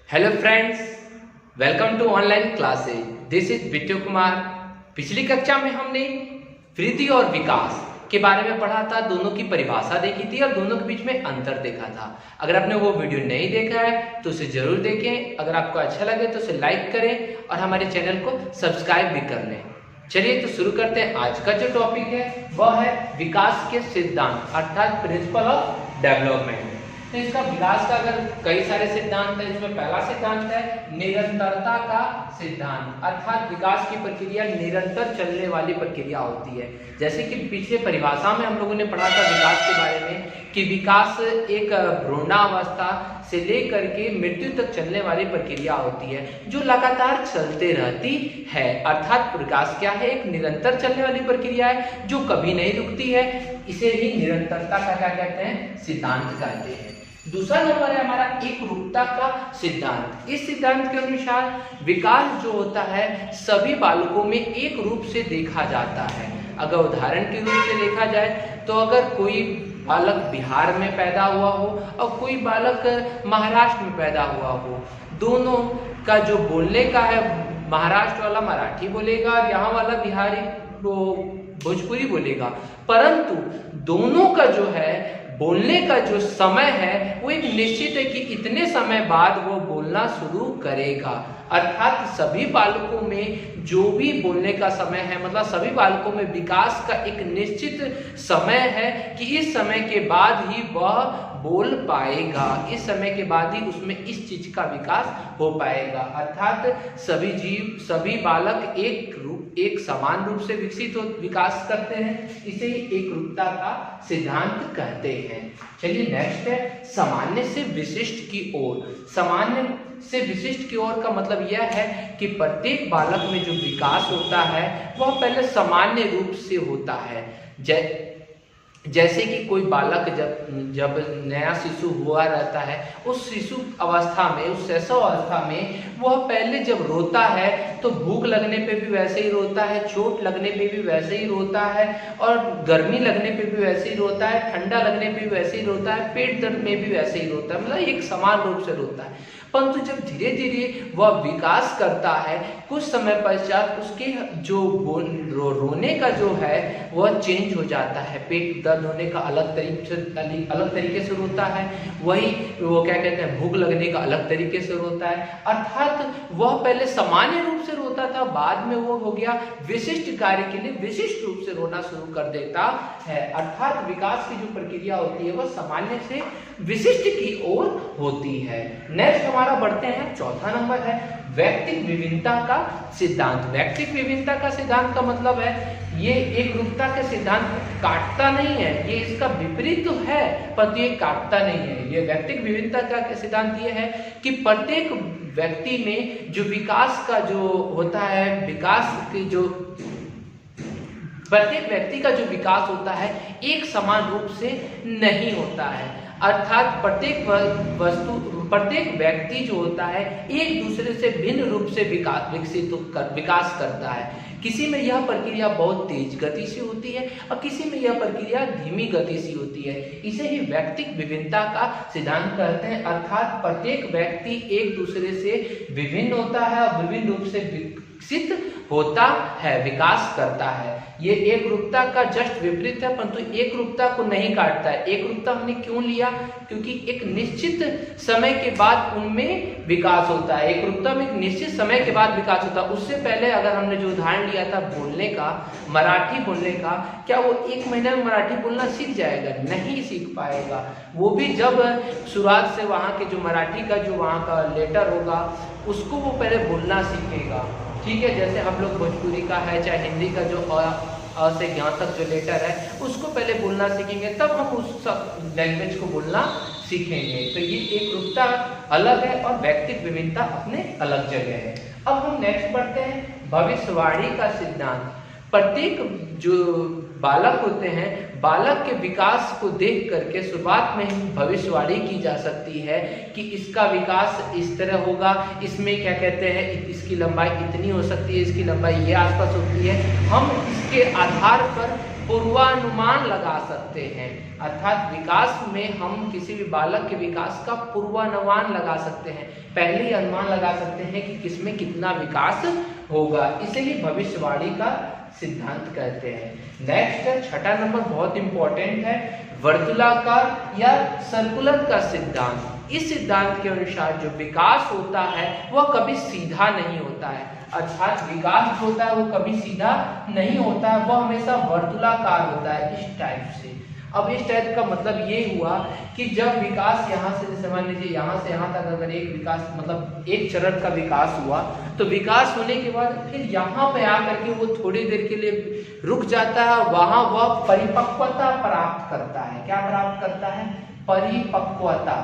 Hello friends, welcome to online classes. This is Bittu Kumar. पिछली कक्षा में हमने वृद्धि और विकास के बारे में पढ़ा था, दोनों की परिभाषा देखी थी और दोनों के बीच में अंतर देखा था। अगर आपने वो वीडियो नहीं देखा है तो उसे जरूर देखें। अगर आपको अच्छा लगे तो उसे लाइक करें और हमारे चैनल को सब्सक्राइब भी कर लें। चलिए तो शुरू करते हैं। आज का जो टॉपिक है वह है विकास के सिद्धांत अर्थात प्रिंसिपल ऑफ डेवलपमेंट। तो इसका विकास का अगर कई सारे सिद्धांत है, इसमें पहला सिद्धांत है निरंतरता का सिद्धांत अर्थात विकास की प्रक्रिया निरंतर चलने वाली प्रक्रिया होती है। जैसे कि पिछले परिभाषा में हम लोगों ने पढ़ा था विकास के बारे में कि विकास एक भ्रूणावस्था से लेकर के मृत्यु तक चलने वाली प्रक्रिया होती है जो लगातार चलते रहती है। अर्थात विकास क्या है? एक निरंतर चलने वाली प्रक्रिया है जो कभी नहीं रुकती है। इसे ही निरंतरता का क्या कहते हैं? सिद्धांत कहते हैं। दूसरा नंबर है हमारा एक रूपता का सिद्धांत। इस सिद्धांत के अनुसार विकास जो होता है सभी बालकों में एक रूप से देखा जाता है। अगर उदाहरण के रूप से देखा जाए तो अगर कोई बालक बिहार में पैदा हुआ हो और कोई बालक महाराष्ट्र में पैदा हुआ हो, दोनों का जो बोलने का है, महाराष्ट्र वाला मराठी बोलेगा और यहाँ वाला बिहारी भोजपुरी बोलेगा, परंतु दोनों का जो है बोलने का जो समय है वो एक निश्चित है कि इतने समय बाद वो बोलना शुरू करेगा। अर्थात सभी बालकों में जो भी बोलने का समय है, मतलब सभी बालकों में विकास का एक निश्चित समय है कि इस समय के बाद ही वह बोल पाएगा, इस समय के बाद ही उसमें इस चीज का विकास हो पाएगा। अर्थात सभी बालक एक समान रूप से विकास करते हैं। इसे एक रूपता का सिद्धांत कहते हैं। चलिए नेक्स्ट है सामान्य से विशिष्ट की ओर। सामान्य से विशिष्ट की ओर का मतलब यह है कि प्रत्येक बालक में जो विकास होता है वह पहले सामान्य रूप से होता है। जैसे कि कोई बालक जब नया शिशु हुआ रहता है, उस शिशु अवस्था में, उस शैशव अवस्था में वह पहले जब रोता है तो भूख लगने पे भी वैसे ही रोता है, चोट लगने पे भी वैसे ही रोता है और गर्मी लगने पे भी वैसे ही रोता है, ठंडा लगने पे भी वैसे ही रोता है, पेट दर्द में भी वैसे ही रोता है, मतलब एक समान रूप से रोता है। परंतु जब धीरे धीरे वह विकास करता है, कुछ समय पश्चात उसके जो रोने का जो है वह चेंज हो जाता है। पेट दर्द होने का अलग तरीके से रोता है, वही वो क्या कहते हैं भूख लगने का अलग तरीके से रोता है। अर्थात वह पहले सामान्य रूप से रोता था, बाद में वो हो गया विशिष्ट कार्य के लिए विशिष्ट रूप से रोना शुरू कर देता है। अर्थात विकास की जो प्रक्रिया होती है वह सामान्य से विशिष्ट की ओर होती है। नेक्स्ट हमारा बढ़ते हैं, चौथा नंबर है व्यक्तिक विभिन्नता का सिद्धांत। व्यक्तिक विभिन्नता का सिद्धांत का मतलब है ये एक रूपता के सिद्धांत काटता नहीं है, ये इसका विपरीत तो है पर ये काटता नहीं है। ये व्यक्तिक विभिन्नता का सिद्धांत ये है कि प्रत्येक व्यक्ति में जो विकास का जो होता है, प्रत्येक व्यक्ति का जो विकास होता है एक समान रूप से नहीं होता है। अर्थात प्रत्येक व्यक्ति जो होता है एक दूसरे से भिन्न रूप से विकास करता है। किसी में यह प्रक्रिया बहुत तेज गति से होती है और किसी में यह प्रक्रिया धीमी गति से होती है। इसे ही व्यक्तिक विभिन्नता का सिद्धांत कहते हैं। अर्थात प्रत्येक व्यक्ति एक दूसरे से विभिन्न होता है और विभिन्न रूप से विकसित होता है, विकास करता है। ये एक रूपता का जस्ट विपरीत है, परंतु एक रूपता को नहीं काटता है। एक रूपता हमने क्यों लिया? क्योंकि एक निश्चित समय के बाद उनमें विकास होता है। एक रूपता में एक निश्चित समय के बाद विकास होता है। उससे पहले अगर हमने जो उदाहरण लिया था बोलने का, मराठी बोलने का, क्या वो एक महीने में मराठी बोलना सीख जाएगा? नहीं सीख पाएगा। वो भी जब शुरुआत से वहाँ के जो मराठी का जो वहाँ का लेटर होगा उसको वो पहले बोलना सीखेगा। ठीक है, जैसे हम लोग भोजपुरी का है चाहे हिंदी का जो अ से ज्ञ तक जो लेटर है उसको पहले बोलना सीखेंगे, तब हम उस लैंग्वेज को बोलना सीखेंगे। तो ये एक रूपता अलग है और व्यक्तिक विभिन्नता अपने अलग जगह है। अब हम नेक्स्ट बढ़ते हैं भविष्यवाणी का सिद्धांत। प्रत्येक जो बालक होते हैं, बालक के विकास को देख करके शुरुआत में ही भविष्यवाणी की जा सकती है कि इसका विकास इस तरह होगा, इसमें क्या कहते हैं इसकी लंबाई इतनी हो सकती है, इसकी लंबाई ये आसपास होती है। हम इसके आधार पर पूर्वानुमान लगा सकते हैं। अर्थात विकास में हम किसी भी बालक के विकास का पूर्वानुमान लगा सकते हैं, पहले ही अनुमान लगा सकते हैं कि किसमें कितना विकास होगा, इसे ही भविष्यवाणी का सिद्धांत कहते हैं। नेक्स्ट है छठा नंबर, बहुत इंपॉर्टेंट है, वर्तुलाकार या सर्कुलर का सिद्धांत। इस सिद्धांत के अनुसार जो विकास होता है वह कभी सीधा नहीं होता है, अर्थात विकास जो होता है वो कभी सीधा नहीं होता है, वह हमेशा वर्तुलाकार होता है, इस टाइप से। अब इस टाइप का मतलब ये हुआ कि जब विकास यहाँ से, जैसे मान लीजिए यहाँ से यहाँ तक अगर एक विकास मतलब एक चरण का विकास हुआ, तो विकास होने के बाद फिर यहाँ पे आकर के वो थोड़ी देर के लिए रुक जाता है, वहाँ वह परिपक्वता प्राप्त करता है। क्या प्राप्त करता है? परिपक्वता।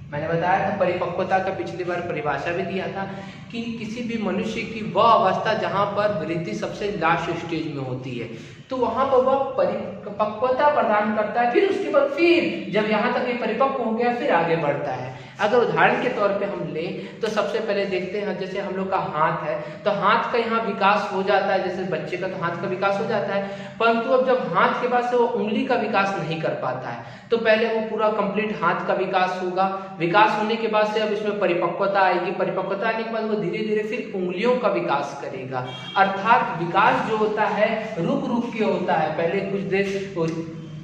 मैंने बताया था परिपक्वता का पिछली बार परिभाषा भी दिया था कि किसी भी मनुष्य की वह अवस्था जहाँ पर वृद्धि सबसे लास्ट स्टेज में होती है, तो वहां पर वह परिपक्वता प्रदान करता है, फिर उसके बाद फिर जब यहाँ तक ये परिपक्व हो गया फिर आगे बढ़ता है। अगर उदाहरण के तौर पे हम लें तो सबसे पहले देखते हैं, जैसे हम लोग का हाथ है, तो हाथ का यहाँ विकास हो जाता है, जैसे बच्चे का तो हाथ का विकास हो जाता है, परंतु अब जब हाथ के बाद से वो उंगली का विकास नहीं कर पाता है, तो पहले वो पूरा कंप्लीट हाथ का विकास होगा, विकास होने के बाद से अब इसमें परिपक्वता आएगी, परिपक्वता आने के बाद वो धीरे धीरे फिर उंगलियों का विकास करेगा। अर्थात विकास जो होता है रुक रुक के होता है, पहले कुछ देर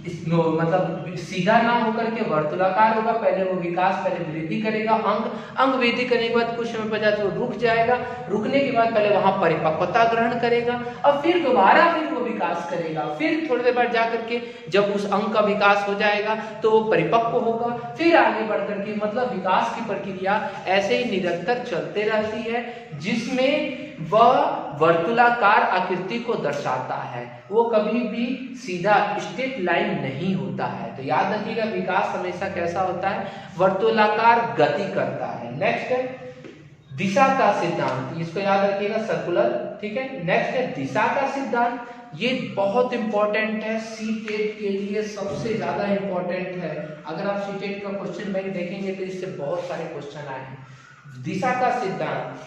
मतलब सीधा ना होकर के वर्तुलाकार होगा, पहले वो विकास पहले वृद्धि करेगा, अंग वृद्धि करने के बाद कुछ समय पश्चात वो रुक जाएगा, रुकने के बाद पहले वहां परिपक्वता ग्रहण करेगा और फिर दोबारा फिर वो विकास करेगा, फिर थोड़ी देर बाद जाकर के जब उस अंग का विकास हो जाएगा तो वो परिपक्व होगा, फिर आगे बढ़ करके मतलब विकास की प्रक्रिया ऐसे ही निरंतर चलते रहती है, जिसमें वह वर्तुलाकार आकृति को दर्शाता है, वो कभी भी सीधा स्ट्रेट लाइन नहीं होता है। तो याद रखिएगा विकास हमेशा कैसा होता है? वर्तुलाकार गति करता है। नेक्स्ट है दिशा का सिद्धांत, इसको याद रखिएगा, सर्कुलर, ठीक है। नेक्स्ट है दिशा का सिद्धांत, ये बहुत इंपॉर्टेंट है, सीटेट के लिए सबसे ज्यादा इंपॉर्टेंट है। अगर आप सीटेट का क्वेश्चन बैंक देखेंगे तो इससे बहुत सारे क्वेश्चन आए हैं। दिशा का सिद्धांत,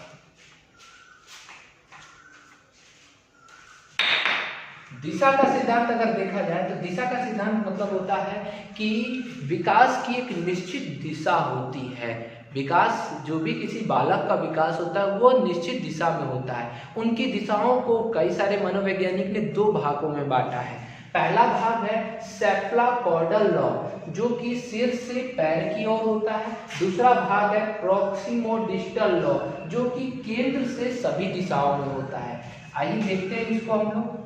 दिशा का सिद्धांत अगर देखा जाए तो दिशा का सिद्धांत मतलब होता है कि विकास की एक निश्चित दिशा होती है। विकास, जो भी किसी बालक का विकास होता है वो निश्चित दिशा में होता है। उनकी दिशाओं को कई सारे मनोवैज्ञानिक ने दो भागों में बांटा है। पहला भाग है सेफ्लाकॉर्डल लॉ, जो कि सिर से पैर की ओर होता है। दूसरा भाग है प्रॉक्सिमोडिस्टल लॉ, जो कि केंद्र से सभी दिशाओं में होता है। आइए देखते हैं इसको हम लोग।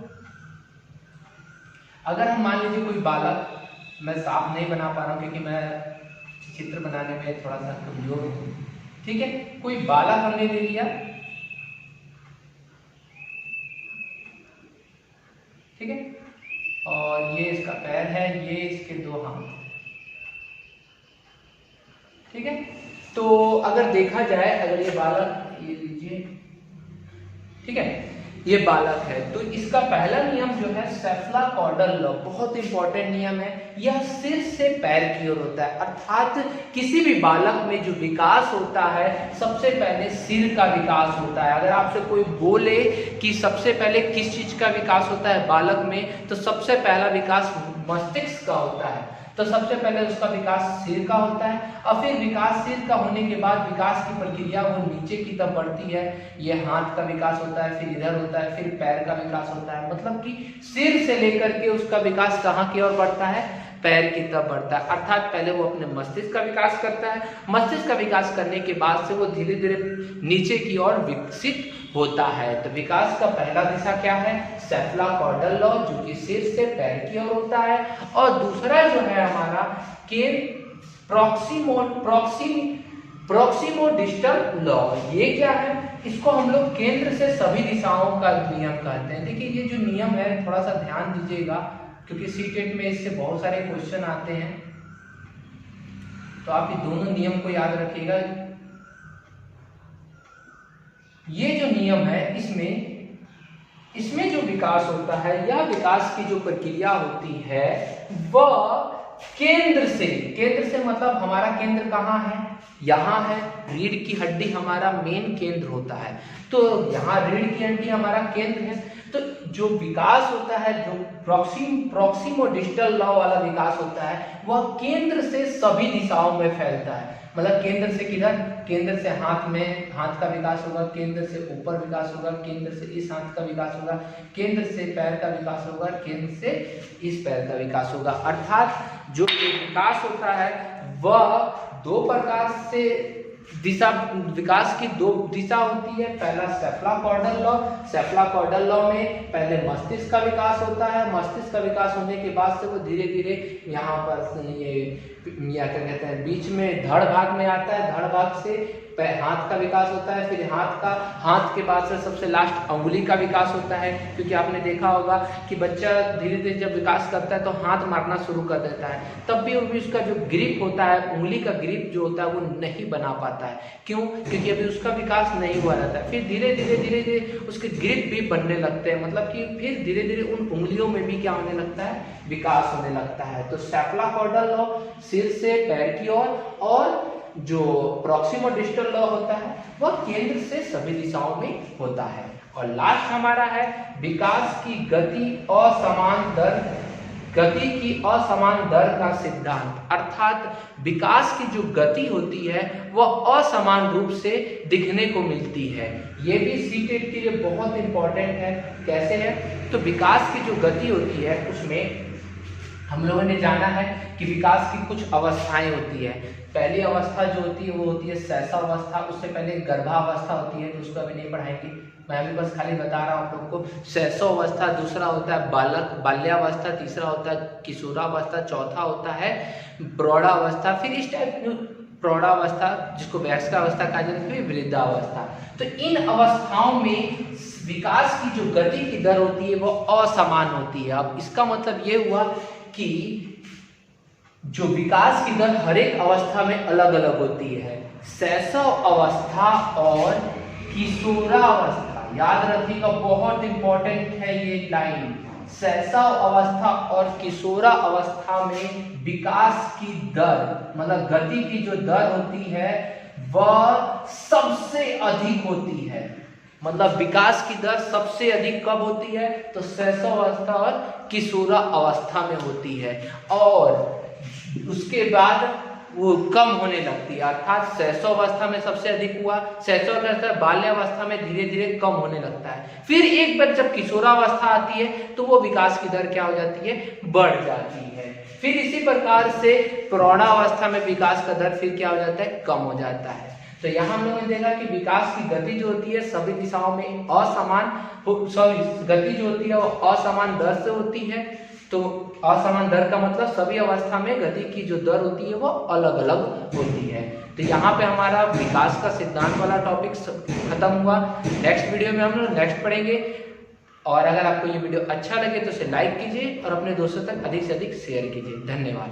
अगर हम मान लीजिए कोई बालक, मैं साफ नहीं बना पा रहा हूँ क्योंकि मैं चित्र बनाने में थोड़ा सा कमजोर हूँ, ठीक है। कोई बालक हमने ले लिया, ठीक है, और ये इसका पैर है, ये इसके दो हाथ, ठीक है। तो अगर देखा जाए, अगर ये बालक, ये लीजिए, ठीक है, ये बालक है, तो इसका पहला नियम जो है सेफ्लाकॉर्डल लॉ, बहुत इंपॉर्टेंट नियम है। यह सिर से पैर की ओर होता है, अर्थात किसी भी बालक में जो विकास होता है सबसे पहले सिर का विकास होता है। अगर आपसे कोई बोले कि सबसे पहले किस चीज का विकास होता है बालक में, तो सबसे पहला विकास मस्तिष्क का होता है, तो सबसे पहले उसका विकास सिर का होता है, और फिर विकास सिर का होने के बाद विकास की प्रक्रिया वो नीचे की तरफ बढ़ती है। ये हाथ का विकास होता है, फिर इधर होता है, फिर पैर का विकास होता है, मतलब कि सिर से लेकर के उसका विकास कहाँ की ओर बढ़ता है? पैर की तरफ बढ़ता है। अर्थात पहले वो अपने मस्तिष्क का विकास करता है, मस्तिष्क का विकास करने के बाद से वो धीरे धीरे नीचे की ओर विकसित होता है। तो विकास का पहला दिशा क्या है? सेफ्लाकॉर्डल लॉ, जो कि सिर से पैर की ओर होता है। और दूसरा जो है हमारा के प्रॉक्सिमोडिस्टल लॉ, ये क्या है? इसको हम लोग केंद्र से सभी दिशाओं का नियम कहते हैं। देखिए ये जो नियम है थोड़ा सा ध्यान दीजिएगा, क्योंकि सीटेट में इससे बहुत सारे क्वेश्चन आते हैं, तो आप ये दोनों नियम को याद रखिएगा। ये जो नियम है इसमें जो विकास होता है या विकास की जो प्रक्रिया होती है वह केंद्र से मतलब हमारा केंद्र कहाँ है, यहाँ है। रीढ़ की हड्डी हमारा मेन केंद्र होता है, तो यहाँ रीढ़ की हड्डी हमारा केंद्र है। तो जो विकास होता है, जो प्रॉक्सिमो-डिस्टल लॉ वाला विकास होता है, वह केंद्र से सभी दिशाओं में फैलता है। मतलब केंद्र से किधर, केंद्र से हाथ का विकास होगा, केंद्र से ऊपर विकास होगा, केंद्र से इस हाथ का विकास होगा, केंद्र से पैर का विकास होगा, केंद्र से इस पैर का विकास होगा। अर्थात जो विकास होता है वह दो प्रकार से विकास की दो दिशा होती है। पहला सेफ्लाकॉर्डल लॉ में पहले मस्तिष्क का विकास होता है। मस्तिष्क का विकास होने के बाद से वो धीरे धीरे यहाँ पर ये क्या कहते हैं, बीच में धड़ भाग में आता है। धड़ भाग से हाथ का विकास होता है, फिर हाथ के बाद से सबसे लास्ट अंगुली का विकास होता है। क्योंकि आपने देखा होगा कि बच्चा धीरे धीरे जब विकास करता है तो हाथ मारना शुरू कर देता है, तब भी उसका जो ग्रिप होता है, उंगली का ग्रिप जो होता है वो नहीं बना पाता है। क्यों? क्योंकि अभी उसका विकास नहीं हुआ रहता है। फिर धीरे धीरे उसके ग्रिप भी बनने लगते हैं, मतलब कि फिर धीरे धीरे उन उंगलियों में भी क्या होने लगता है, विकास होने लगता है। तो सेफ्लाकॉर्डल लॉ सिर से पैर की ओर, और जो प्रॉक्सिमो-डिस्टल लॉ होता है वह केंद्र से सभी दिशाओं में होता है। और लास्ट हमारा है विकास की गति की असमान दर का सिद्धांत। अर्थात विकास की जो गति होती है वह असमान रूप से दिखने को मिलती है। ये भी सीटेट के लिए बहुत इंपॉर्टेंट है। कैसे है? तो विकास की जो गति होती है उसमें हम लोगों ने जाना है कि विकास की कुछ अवस्थाएं होती है। पहली अवस्था जो होती है वो होती है शैशवावस्था, उससे पहले गर्भावस्था होती है, तो उसको अभी नहीं पढ़ाएंगे, मैं अभी बस खाली बता रहा हूँ आप लोग को। शैशवावस्था, दूसरा होता है बाल्यावस्था, तीसरा होता है किशोरावस्था, चौथा होता है प्रौढ़ावस्था, फिर इस टाइप प्रौढ़ावस्था जिसको वयस्कावस्था कहा जाता है, फिर वृद्धावस्था। तो इन अवस्थाओं में विकास की जो गति की दर होती है वो असमान होती है। अब इसका मतलब ये हुआ कि जो विकास की दर हर एक अवस्था में अलग अलग होती है। शैशव अवस्था और किशोरावस्था, याद रखिएगा, बहुत इंपॉर्टेंट है ये लाइन। शैशव अवस्था और किशोरा अवस्था में विकास की दर, मतलब गति की जो दर होती है वह सबसे अधिक होती है। मतलब विकास की दर सबसे अधिक कब होती है? तो शैशव अवस्था और किशोरा अवस्था में होती है, और उसके बाद वो कम होने लगती है। अर्थात शैशव अवस्था में सबसे अधिक हुआ, शैशव अवस्था बाल्यावस्था में धीरे धीरे कम होने लगता है। फिर एक बार जब किशोरावस्था आती है तो वो विकास की दर क्या हो जाती है? बढ़ जाती है। फिर इसी प्रकार से प्रौढ़ावस्था में विकास का दर फिर क्या हो जाता है? कम हो जाता है। तो यहाँ हम लोगों ने देखा कि विकास की गति जो होती है सभी दिशाओं में गति जो होती है वो असमान दर से होती है। तो असमान दर का मतलब सभी अवस्था में गति की जो दर होती है वो अलग अलग होती है। तो यहाँ पे हमारा विकास का सिद्धांत वाला टॉपिक खत्म हुआ। नेक्स्ट वीडियो में हम लोग नेक्स्ट पढ़ेंगे। और अगर आपको ये वीडियो अच्छा लगे तो इसे लाइक कीजिए और अपने दोस्तों तक अधिक से अधिक शेयर कीजिए। धन्यवाद।